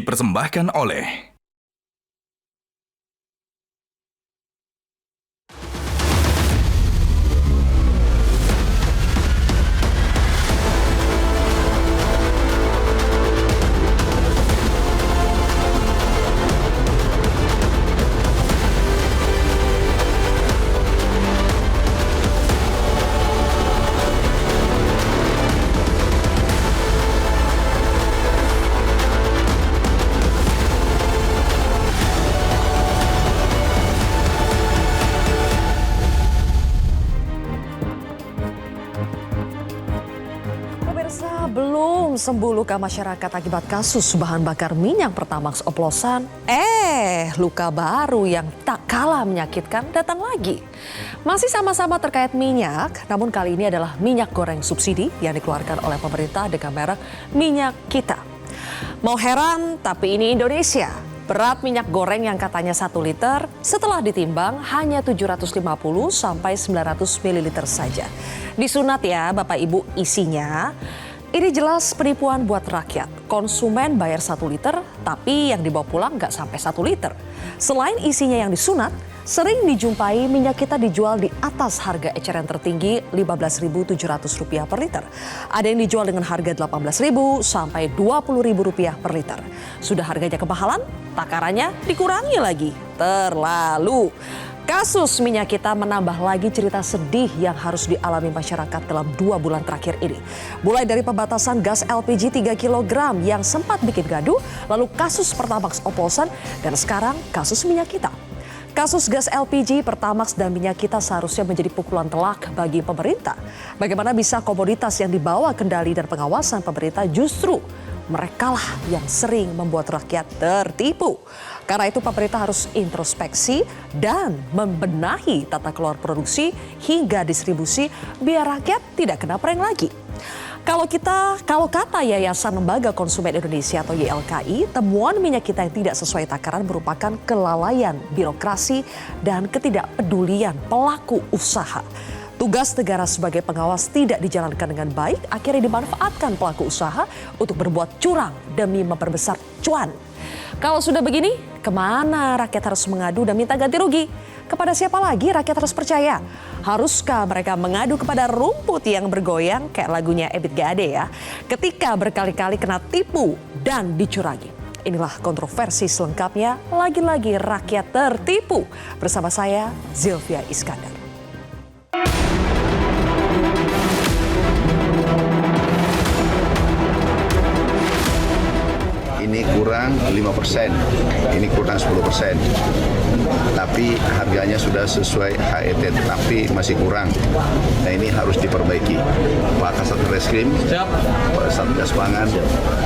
dipersembahkan oleh Belum sembuh luka masyarakat akibat kasus bahan bakar minyak Pertamax oplosan. Luka baru yang tak kalah menyakitkan datang lagi. Masih sama-sama terkait minyak, namun kali ini adalah minyak goreng subsidi yang dikeluarkan oleh pemerintah dengan merek Minyak Kita. Mau heran, tapi ini Indonesia. Berat minyak goreng yang katanya 1 liter setelah ditimbang hanya 750 sampai 900 ml saja. Disunat ya Bapak Ibu isinya. Ini jelas penipuan buat rakyat. Konsumen bayar 1 liter, tapi yang dibawa pulang nggak sampai 1 liter. Selain isinya yang disunat, sering dijumpai minyak kita dijual di atas harga eceran tertinggi Rp15.700 per liter. Ada yang dijual dengan harga Rp18.000 sampai Rp20.000 per liter. Sudah harganya kemahalan, takarannya dikurangi lagi. Terlalu. Kasus minyak kita menambah lagi cerita sedih yang harus dialami masyarakat dalam 2 bulan terakhir ini. Mulai dari pembatasan gas LPG 3 kg yang sempat bikin gaduh, lalu kasus Pertamax oplosan, dan sekarang kasus minyak kita. Kasus gas LPG, Pertamax, dan minyak kita seharusnya menjadi pukulan telak bagi pemerintah. Bagaimana bisa komoditas yang dibawa kendali dan pengawasan pemerintah justru merekalah yang sering membuat rakyat tertipu. Karena itu pemerintah harus introspeksi dan membenahi tata kelola produksi hingga distribusi biar rakyat tidak kena prank lagi. Kalau kata Yayasan Lembaga Konsumen Indonesia atau YLKI, temuan minyak kita yang tidak sesuai takaran merupakan kelalaian birokrasi dan ketidakpedulian pelaku usaha. Tugas negara sebagai pengawas tidak dijalankan dengan baik, akhirnya dimanfaatkan pelaku usaha untuk berbuat curang demi memperbesar cuan. Kalau sudah begini, kemana rakyat harus mengadu dan minta ganti rugi? Kepada siapa lagi rakyat harus percaya? Haruskah mereka mengadu kepada rumput yang bergoyang kayak lagunya Ebit G. Ade ya? Ketika berkali-kali kena tipu dan dicurangi. Inilah kontroversi selengkapnya, lagi-lagi rakyat tertipu. Bersama saya, Zilvia Iskandar. Ini kurang 5%, ini kurang 10%. Tapi harganya sudah sesuai HET, tapi masih kurang. Nah ini harus diperbaiki. Pak Kasat Reskrim, Pak Satgas Pangan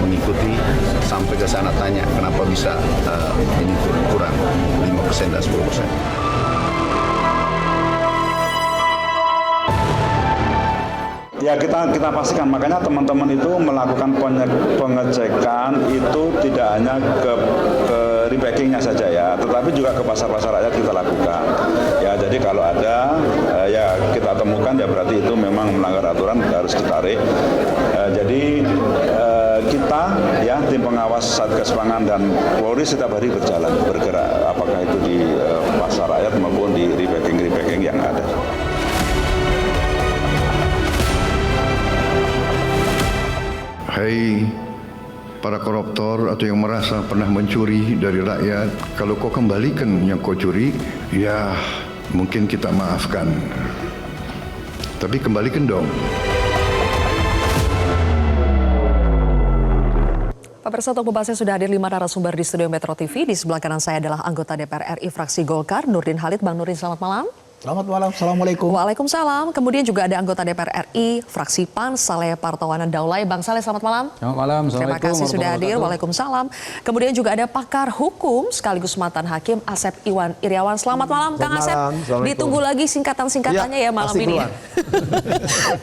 mengikuti sampai ke sana tanya kenapa bisa ini kurang 5% dan 10%. Ya kita pastikan, makanya teman-teman itu melakukan pengecekan itu tidak hanya ke repackingnya saja ya, tetapi juga ke pasar-pasar rakyat kita lakukan. Ya jadi kalau ada ya kita temukan ya berarti itu memang melanggar aturan, harus ditarik. Jadi kita ya tim pengawas Satgas Pangan dan Polri setiap hari bergerak, apakah itu di pasar rakyat maupun di repacking yang ada. Hai para koruptor atau yang merasa pernah mencuri dari rakyat, kalau kau kembalikan yang kau curi, ya mungkin kita maafkan. Tapi kembalikan dong. Pemirsa, untuk membahasnya sudah hadir 5 narasumber di studio Metro TV. Di sebelah kanan saya adalah anggota DPR RI fraksi Golkar, Nurdin Halid. Bang Nurdin, selamat malam. Selamat malam, Assalamualaikum. Waalaikumsalam. Kemudian juga ada anggota DPR RI, fraksi PAN, Saleh Partowanan Daulay. Bang Saleh, selamat malam. Selamat malam, Terima kasih sudah hadir. Waalaikumsalam. Kemudian juga ada pakar hukum sekaligus mantan hakim Asep Iwan Iryawan. Selamat malam, Kang Asep. Ditunggu lagi singkatan-singkatannya ya malam ini.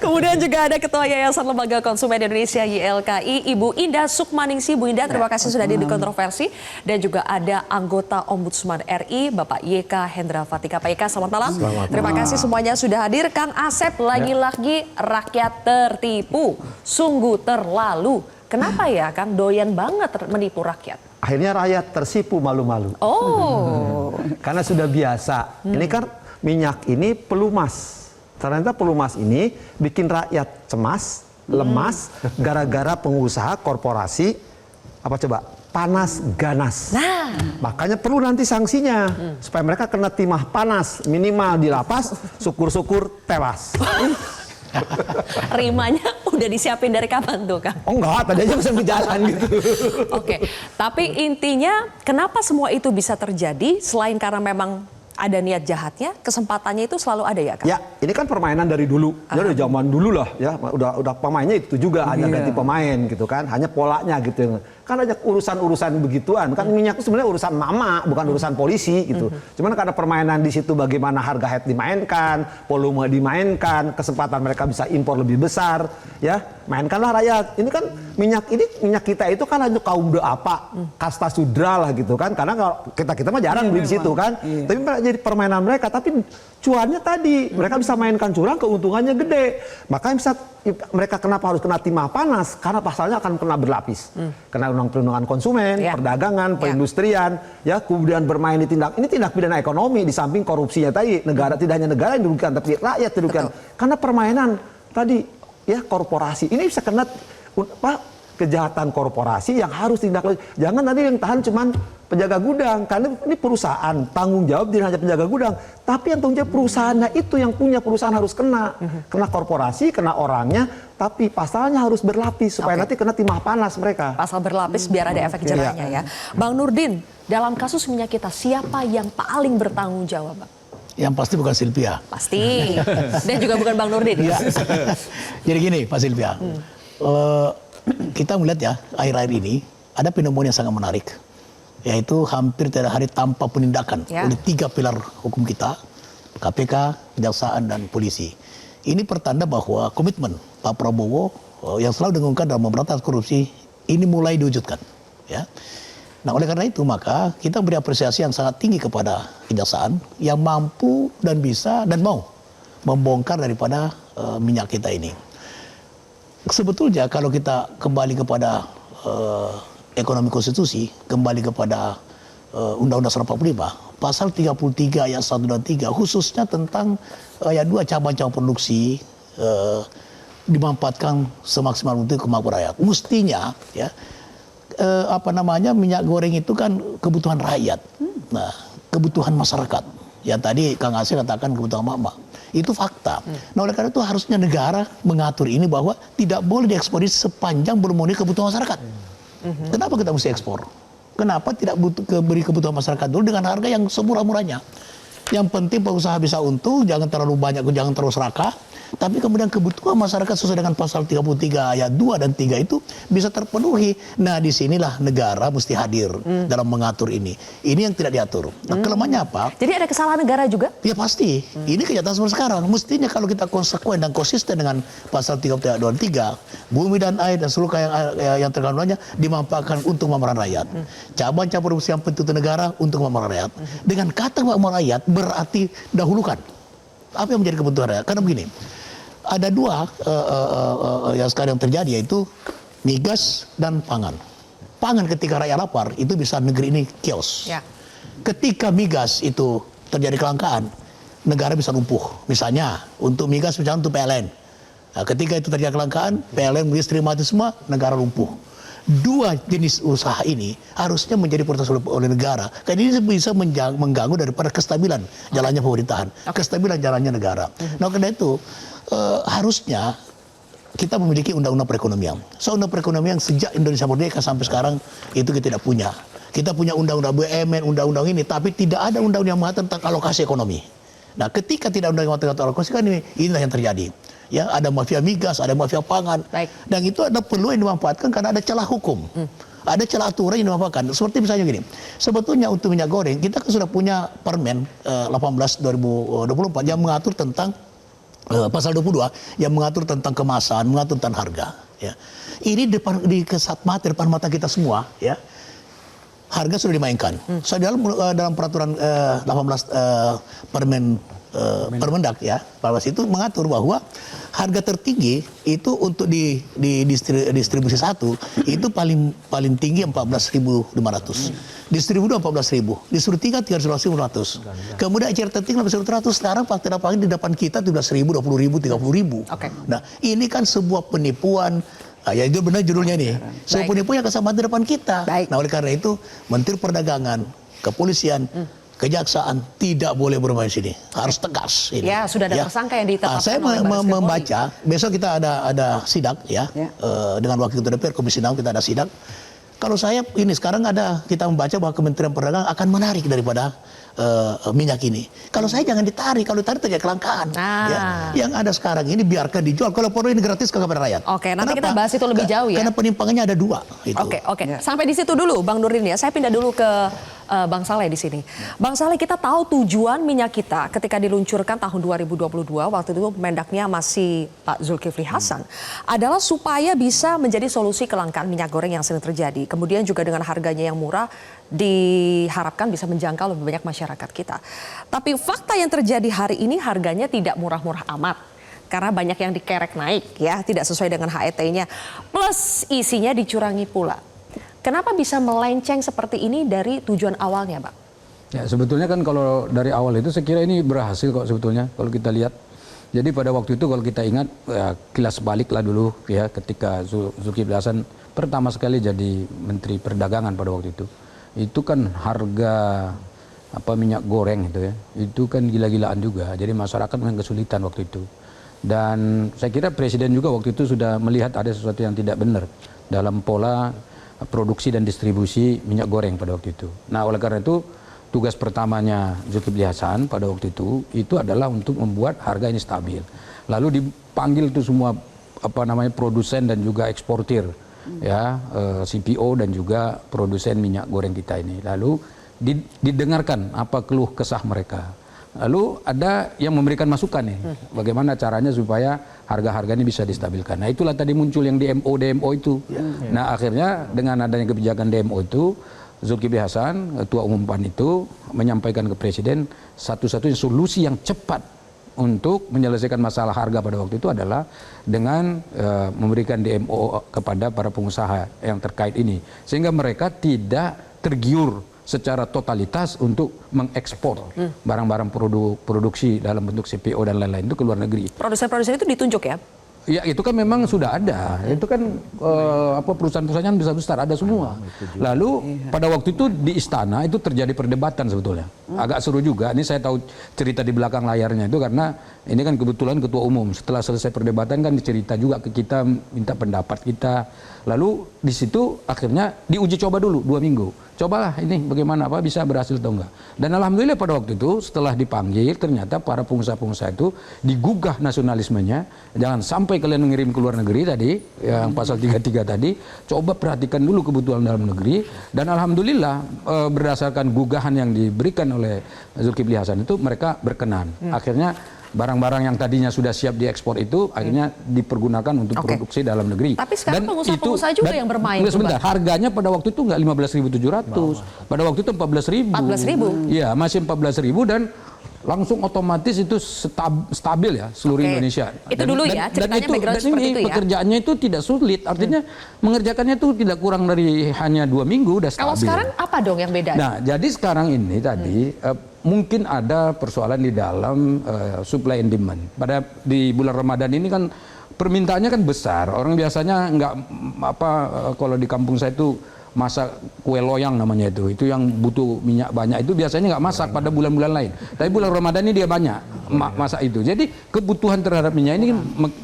Kemudian juga ada Ketua Yayasan Lembaga Konsumen Indonesia YLKI, Ibu Indah Sukmaningsi. Bu Indah, terima kasih sudah hadir di kontroversi. Dan juga ada anggota Ombudsman RI, Bapak YK Hendra Fatika. Pak YK, selamat malam. Terima kasih semuanya sudah hadir. Kang Asep, lagi-lagi rakyat tertipu, sungguh terlalu. Kenapa ya Kang doyan banget menipu rakyat? Akhirnya rakyat tersipu malu-malu. Oh. Karena sudah biasa. Ini kan minyak ini pelumas. Ternyata pelumas ini bikin rakyat cemas, lemas, gara-gara pengusaha korporasi, apa coba, panas ganas. Nah. Makanya perlu nanti sanksinya, supaya mereka kena timah panas, minimal di lapas, syukur-syukur tewas. Rimanya udah disiapin dari kapan tuh, Kang? Oh enggak, tadi aja bisa berjalan gitu. Oke, tapi intinya kenapa semua itu bisa terjadi selain karena memang ada niat jahatnya, kesempatannya itu selalu ada ya, Kang? Ya, ini kan permainan dari dulu. Dari zaman dulu lah ya, udah pemainnya itu juga hanya ganti pemain gitu kan, hanya polanya gitu. Kan ada urusan-urusan begituan, kan minyak itu sebenarnya urusan mama, bukan urusan polisi gitu. Cuman karena permainan di situ bagaimana harga head dimainkan, volume dimainkan, kesempatan mereka bisa impor lebih besar, ya mainkanlah rakyat. Ini kan minyak kita itu kan hanya kaum apa, kasta sudra lah gitu kan, karena kalau kita mah jarang beli di situ kan. Tapi jadi permainan mereka, tapi cuannya tadi mereka bisa mainkan curang, keuntungannya gede. Makanya bisa mereka kenapa harus kena timah panas? Karena pasalnya akan kena berlapis. Kena undang perlindungan konsumen, perdagangan, perindustrian, ya kemudian bermain di tindak pidana ekonomi di samping korupsinya tadi. Negara tidak hanya negara yang dirugikan, tapi rakyat dirugikan. Karena permainan tadi ya korporasi ini bisa kena kejahatan korporasi yang harus tindak lanjut. Jangan nanti yang tahan cuman penjaga gudang, karena ini perusahaan, tanggung jawab tidak hanya penjaga gudang, tapi yang tanggung jawab perusahaannya itu, yang punya perusahaan harus kena korporasi, kena orangnya, tapi pasalnya harus berlapis supaya nanti kena timah panas mereka. Pasal berlapis biar ada efek jerahnya ya. Bang Nurdin, dalam kasus minyak kita siapa yang paling bertanggung jawab, Bang? Yang pasti bukan Sylvia. Pasti. Dan juga bukan Bang Nurdin. Ya. Jadi gini, Pak Sylvia. Kita melihat ya, akhir-akhir ini ada fenomena yang sangat menarik. Yaitu hampir tiap hari tanpa penindakan oleh 3 pilar hukum kita, KPK, Kejaksaan, dan Polisi. Ini pertanda bahwa komitmen Pak Prabowo yang selalu dengungkan dalam memberantas korupsi ini mulai diwujudkan. Ya. Nah, oleh karena itu maka kita beri apresiasi yang sangat tinggi kepada Kejaksaan yang mampu dan bisa dan mau membongkar daripada minyak kita ini. Sebetulnya kalau kita kembali kepada ekonomi konstitusi, kembali kepada Undang-Undang 145, pasal 33 ayat 1 dan 3 khususnya tentang ayat 2 cabang-cabang produksi dimanfaatkan semaksimal mungkin kemakmuran rakyat. Mestinya ya minyak goreng itu kan kebutuhan rakyat. Nah, kebutuhan masyarakat. Yang tadi Kang Asep katakan kebutuhan mama. Itu fakta. Nah, oleh karena itu harusnya negara mengatur ini bahwa tidak boleh diekspor sepanjang belum memenuhi kebutuhan masyarakat. Kenapa kita mesti ekspor? Kenapa tidak beri kebutuhan masyarakat dulu dengan harga yang semurah-murahnya? Yang penting pengusaha bisa untung, jangan terlalu banyak, jangan terlalu serakah. Tapi kemudian kebutuhan masyarakat sesuai dengan pasal 33 ayat 2 dan 3 itu bisa terpenuhi. Nah, disinilah negara mesti hadir dalam mengatur ini. Ini yang tidak diatur. Nah, kelemahannya apa? Jadi ada kesalahan negara juga? Ya pasti. Ini kenyataan seperti sekarang. Mestinya kalau kita konsekuen dan konsisten dengan pasal 33 ayat 2 dan 3, bumi dan air dan seluruh yang terkandungnya dimanfaatkan untuk memeran rakyat. Cabang-cabang produksi yang penting untuk negara untuk memeran rakyat. Dengan kata memeran rakyat berarti dahulukan. Apa yang menjadi kebutuhan rakyat? Karena begini, ada 2 yang sekarang terjadi, yaitu migas dan pangan. Pangan ketika rakyat lapar itu bisa negeri ini chaos. Ya. Ketika migas itu terjadi kelangkaan, negara bisa lumpuh. Misalnya untuk migas misalnya untuk PLN. Nah, ketika itu terjadi kelangkaan, PLN listrik mati semua, negara lumpuh. 2 jenis usaha ini harusnya menjadi prioritas oleh negara. Karena ini bisa mengganggu daripada kestabilan jalannya pemerintahan, kestabilan jalannya negara. Nah, karena itu harusnya kita memiliki undang-undang perekonomian. Undang perekonomian sejak Indonesia merdeka sampai sekarang itu kita tidak punya. Kita punya undang-undang BUMN, undang-undang ini, tapi tidak ada undang-undang yang mengatur tentang alokasi ekonomi. Nah, ketika tidak ada undang-undang tentang alokasi kan inilah yang terjadi. Ya, ada mafia migas, ada mafia pangan. Baik. Dan itu ada perlu yang dimanfaatkan karena ada celah hukum. Ada celah aturan yang dimanfaatkan. Seperti misalnya gini, sebetulnya untuk minyak goreng, kita kan sudah punya Permen 18/2024 yang mengatur tentang pasal 22 yang mengatur tentang kemasan, mengatur tentang harga. Ya. Ini di kesat mata, depan mata kita semua, ya. Harga sudah dimainkan. So, dalam peraturan 18 Permendak ya, Perpres itu mengatur bahwa harga tertinggi itu untuk di distribusi 1 itu paling tinggi 14.500. Distribusi 14.000, disuruh 3 13.500. Kemudian eceran tertinggi 15.100. Sekarang fakta lapangan di depan kita 17.000, 20.000, 30.000. Oke. Nah, ini kan sebuah penipuan. Ya itu benar judulnya nih. Sebuah penipuan yang kesama di depan kita. Baik. Nah, oleh karena itu Menteri Perdagangan, Kepolisian, Kejaksaan tidak boleh bermain sini. Harus tegas ini. Ya, sudah ada tersangka yang ditetapkan Saya oleh Baris Krim membaca, besok kita ada sidak ya. Dengan Wakil Ketua DPR Komisi 6 kita ada sidak. Kalau saya ini sekarang kita membaca bahwa Kementerian Perdagangan akan menarik daripada minyak ini. Kalau saya jangan ditarik, kalau ditarik terjadi kelangkaan. Ya. Yang ada sekarang ini biarkan dijual. Kalau produk ini gratis kepada rakyat. Oke, nanti kita bahas itu lebih jauh ya. Karena penyimpangannya ada 2. Itu. Oke. Sampai di situ dulu, Bang Nurdin ya. Saya pindah dulu ke Bang Saleh di sini. Bang Saleh, kita tahu tujuan minyak kita ketika diluncurkan tahun 2022, waktu itu Mendaknya masih Pak Zulkifli Hasan, adalah supaya bisa menjadi solusi kelangkaan minyak goreng yang sering terjadi. Kemudian juga dengan harganya yang murah, diharapkan bisa menjangkau lebih banyak masyarakat kita. Tapi fakta yang terjadi hari ini harganya tidak murah-murah amat. Karena banyak yang dikerek naik ya, tidak sesuai dengan HET-nya. Plus isinya dicurangi pula. Kenapa bisa melenceng seperti ini dari tujuan awalnya, Bang? Ya, sebetulnya kan kalau dari awal itu saya kira ini berhasil kok sebetulnya kalau kita lihat. Jadi pada waktu itu kalau kita ingat ya, kilas baliklah dulu ya ketika Zulkifli Hasan pertama sekali jadi Menteri Perdagangan pada waktu itu. Itu kan harga minyak goreng itu ya. Itu kan gila-gilaan juga. Jadi masyarakat memang kesulitan waktu itu. Dan saya kira Presiden juga waktu itu sudah melihat ada sesuatu yang tidak benar dalam pola produksi dan distribusi minyak goreng pada waktu itu. Nah, oleh karena itu tugas pertamanya Zulkifli Hasan pada waktu itu adalah untuk membuat harga ini stabil. Lalu dipanggil itu semua produsen dan juga eksportir ya, CPO dan juga produsen minyak goreng kita ini. Lalu didengarkan apa keluh kesah mereka. Lalu ada yang memberikan masukan nih, bagaimana caranya supaya harga-harga ini bisa distabilkan. Nah, itulah tadi muncul yang DMO itu. Nah, akhirnya dengan adanya kebijakan DMO itu, Zulkifli Hasan, Ketua Umum PAN itu menyampaikan ke Presiden satu-satunya solusi yang cepat untuk menyelesaikan masalah harga pada waktu itu adalah dengan memberikan DMO kepada para pengusaha yang terkait ini. Sehingga mereka tidak tergiur secara totalitas untuk mengekspor barang-barang produksi dalam bentuk CPO dan lain-lain itu ke luar negeri. Produsen-produsen itu ditunjuk ya? Ya itu kan memang sudah ada. Itu kan perusahaan-perusahaan besar-besar ada semua. Lalu pada waktu itu di istana itu terjadi perdebatan sebetulnya. Agak seru juga. Ini saya tahu cerita di belakang layarnya itu karena ini kan kebetulan Ketua Umum. Setelah selesai perdebatan kan dicerita juga ke kita, minta pendapat kita. Lalu di situ akhirnya diuji coba dulu 2 minggu. Cobalah ini bagaimana bisa berhasil atau enggak. Dan alhamdulillah pada waktu itu setelah dipanggil ternyata para pengusaha-pengusaha itu digugah nasionalismenya. Jangan sampai kalian mengirim ke luar negeri tadi yang pasal 33 tadi. Coba perhatikan dulu kebutuhan dalam negeri. Dan alhamdulillah berdasarkan gugahan yang diberikan oleh Zulkifli Hasan itu mereka berkenan. Akhirnya barang-barang yang tadinya sudah siap diekspor itu akhirnya dipergunakan untuk produksi dalam negeri. Tapi sekarang pengusaha-pengusaha juga yang bermain. Sebentar, harganya pada waktu itu nggak 15.700, pada waktu itu 14.000. 14.000? Iya, masih 14.000 dan langsung otomatis itu stabil ya seluruh Indonesia. Itu dulu ya, ceritanya background seperti itu ya. Pekerjaannya itu tidak sulit, artinya mengerjakannya itu tidak kurang dari hanya 2 minggu udah stabil. Kalau sekarang apa dong yang beda? Nah, jadi sekarang ini tadi mungkin ada persoalan di dalam supply and demand. Di bulan Ramadan ini kan permintaannya kan besar. Orang biasanya nggak kalau di kampung saya itu masak kue loyang namanya itu yang butuh minyak banyak itu biasanya nggak masak pada bulan-bulan lain. Tapi bulan Ramadan ini dia banyak masak itu. Jadi kebutuhan terhadap minyak ini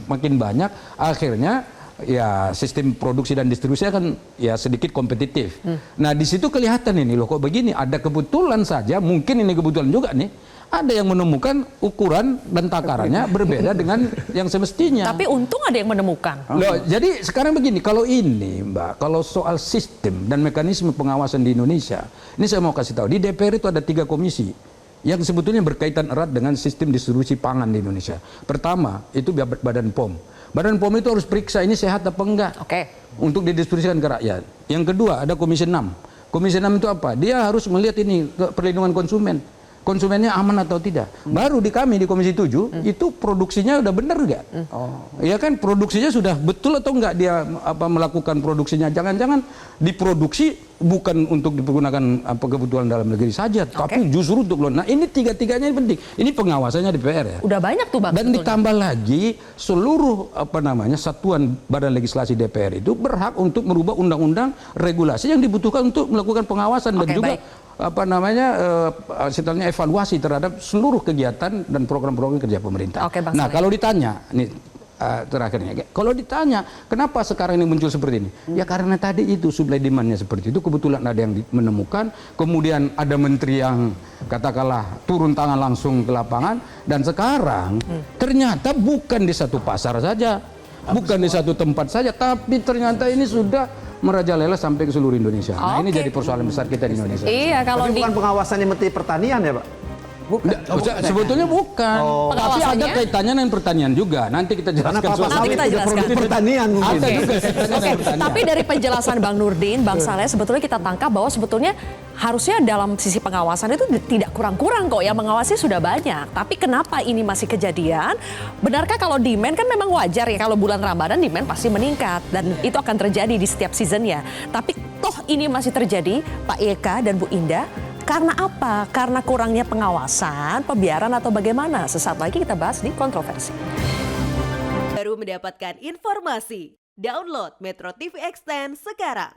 makin banyak. Akhirnya ya sistem produksi dan distribusi kan ya sedikit kompetitif. Nah di situ kelihatan ini loh kok begini, ada kebetulan saja, mungkin ini kebetulan juga nih, ada yang menemukan ukuran dan takarannya berbeda dengan yang semestinya. Tapi untung ada yang menemukan. Loh, jadi sekarang begini, kalau ini Mbak, kalau soal sistem dan mekanisme pengawasan di Indonesia, ini saya mau kasih tahu, di DPR itu ada 3 komisi yang sebetulnya berkaitan erat dengan sistem distribusi pangan di Indonesia. Pertama, itu Badan POM. Badan POM itu harus periksa ini sehat apa enggak untuk didistribusikan ke rakyat. Yang kedua ada Komisi 6. Komisi 6 itu apa? Dia harus melihat ini perlindungan konsumen. konsumennya aman atau tidak. Baru di kami di Komisi 7 itu produksinya udah benar nggak? Ya kan produksinya sudah betul atau nggak dia melakukan produksinya? Jangan-jangan diproduksi bukan untuk dipergunakan kebutuhan dalam negeri saja, tapi justru untuk luar. Nah ini tiga-tiganya ini penting. Ini pengawasannya DPR ya. Udah banyak tuh Bang. Dan ditambah lagi seluruh satuan badan legislasi DPR itu berhak untuk merubah undang-undang regulasi yang dibutuhkan untuk melakukan pengawasan dan juga istilahnya evaluasi terhadap seluruh kegiatan dan program-program kerja pemerintah. Bang Nah Saleh. kalau ditanya nih terakhirnya, kalau ditanya kenapa sekarang ini muncul seperti ini, ya karena tadi itu supply demand-nya seperti itu, kebetulan ada yang menemukan, kemudian ada menteri yang katakanlah turun tangan langsung ke lapangan, dan sekarang ternyata bukan di satu pasar saja, bukan di satu tempat saja, tapi ternyata ini sudah merajalela sampai ke seluruh Indonesia. Nah ini jadi persoalan besar kita di Indonesia. Iya, kalau Tapi bukan pengawasannya Menteri Pertanian ya Pak? Sebetulnya bukan, tapi ada Pengawasannya? kaitannya dengan pertanian juga. Nanti kita jelaskan Karena kelapa soal sawit kita tidak jelaskan. produk pertanian mungkin. ada juga kaitannya dengan pertanian. Tapi dari penjelasan Bang Nurdin, Bang Saleh, sebetulnya kita tangkap bahwa sebetulnya harusnya dalam sisi pengawasan itu tidak kurang-kurang kok. Yang mengawasi sudah banyak. Tapi kenapa ini masih kejadian? Benarkah kalau demand kan memang wajar ya, kalau bulan Ramadan demand pasti meningkat. Dan itu akan terjadi di setiap seasonnya. Tapi toh ini masih terjadi, Pak Yeka dan Bu Indah. Karena apa? Karena kurangnya pengawasan, pembiaran atau bagaimana? Sesaat lagi kita bahas di Kontroversi. Baru mendapatkan informasi. Download Metro TV Extend sekarang.